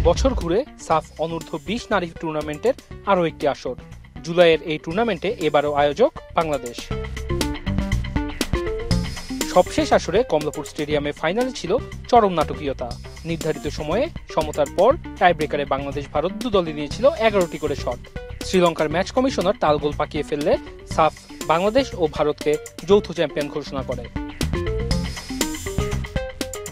বছর ঘুরে সাফ অনূর্ধ্ব-20 নারী টুর্নামেন্টের আরও একটি আসর। জুলাইয়ের এই টুর্নামেন্টে এবারও আয়োজক বাংলাদেশ। সবশেষ আসরে কমলাপুর স্টেডিয়ামে ফাইনালে ছিল চরম নাটকীয়তা। নির্ধারিত সময়ে সমতার পর টাইব্রেকারে বাংলাদেশ ভারত দুদলই নিয়েছিল 11টি করে শট। শ্রীলঙ্কার ম্যাচ কমিশনার তালগোল পাকিয়ে ফেললে সাফ বাংলাদেশ ও ভারতকে যৌথ চ্যাম্পিয়ন ঘোষণা করে।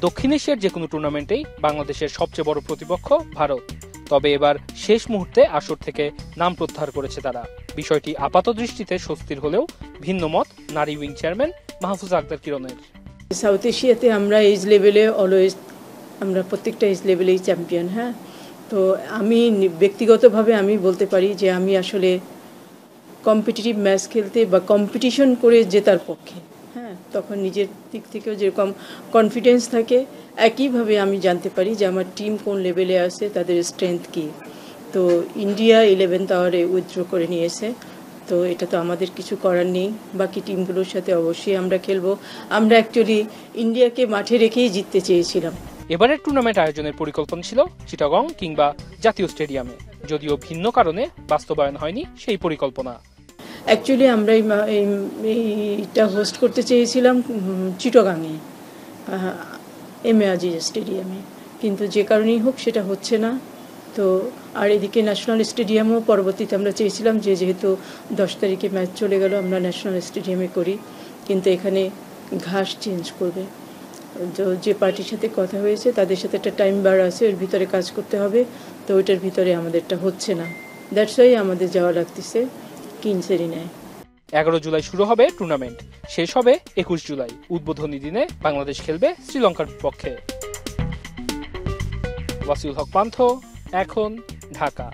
দক্ষিণ এশিয়ার যে কোনো টুর্নামেন্টেই বাংলাদেশের সবচেয়ে বড় প্রতিপক্ষ ভারত। তবে এবার শেষ মুহূর্তে আসর থেকে নাম প্রত্যাহার করেছে তারা। বিষয়টি আপাত দৃষ্টিতে স্বস্তির হলেও ভিন্ন মত নারী উইং চেয়ারম্যান মাহফুজা আক্তার কিরণের। সাউথ এশিয়াতে আমরা এজ লেভেলে অলওয়েজ আমরা প্রত্যেকটা এজ লেভেলেই চ্যাম্পিয়ন। হ্যাঁ, তো আমি ব্যক্তিগতভাবে আমি বলতে পারি যে আমি আসলে কম্পিটিটিভ ম্যাচ খেলতে বা কম্পিটিশন করে জেতার পক্ষে। হ্যাঁ, তখন নিজের দিক থেকেও যেরকম কনফিডেন্স থাকে, একইভাবে আমি জানতে পারি যে আমার টিম কোন লেভেলে আছে, তাদের স্ট্রেংথ কী। তো ইন্ডিয়া 11th আওয়ারে উইথড্র করে নিয়েছে, তো এটা তো আমাদের কিছু করার নেই। বাকি টিমগুলোর সাথে অবশ্যই আমরা খেলবো। আমরা অ্যাকচুয়ালি ইন্ডিয়াকে মাঠে রেখেই জিততে চেয়েছিলাম। এবারের টুর্নামেন্ট আয়োজনের পরিকল্পনা ছিল চিটাগং কিংবা জাতীয় স্টেডিয়ামে, যদিও ভিন্ন কারণে বাস্তবায়ন হয়নি সেই পরিকল্পনা। অ্যাকচুয়ালি আমরা এইটা হোস্ট করতে চেয়েছিলাম চিটাগংয়ে, এমএ আজিজ স্টেডিয়ামে, কিন্তু যে কারণেই হোক সেটা হচ্ছে না। তো আর এদিকে ন্যাশনাল স্টেডিয়ামও পরবর্তীতে আমরা চেয়েছিলাম যে যেহেতু 10 তারিখে ম্যাচ চলে গেল আমরা ন্যাশনাল স্টেডিয়ামে করি, কিন্তু এখানে ঘাস চেঞ্জ করবে। তো যে পার্টির সাথে কথা হয়েছে তাদের সাথে একটা টাইম বার আছে, এর ভিতরে কাজ করতে হবে, তো ওইটার ভিতরে আমাদেরটা হচ্ছে না। দ্যাটস ওয়াই আমাদের যাওয়া লাগতেছে কিংস এরিনায়। 11 জুলাই শুরু হবে টুর্নামেন্ট, শেষ হবে 21 জুলাই। উদ্বোধনী দিনে বাংলাদেশ খেলবে শ্রীলঙ্কার বিপক্ষে। ওয়াসিউল হক পান্থ, এখন, ঢাকা।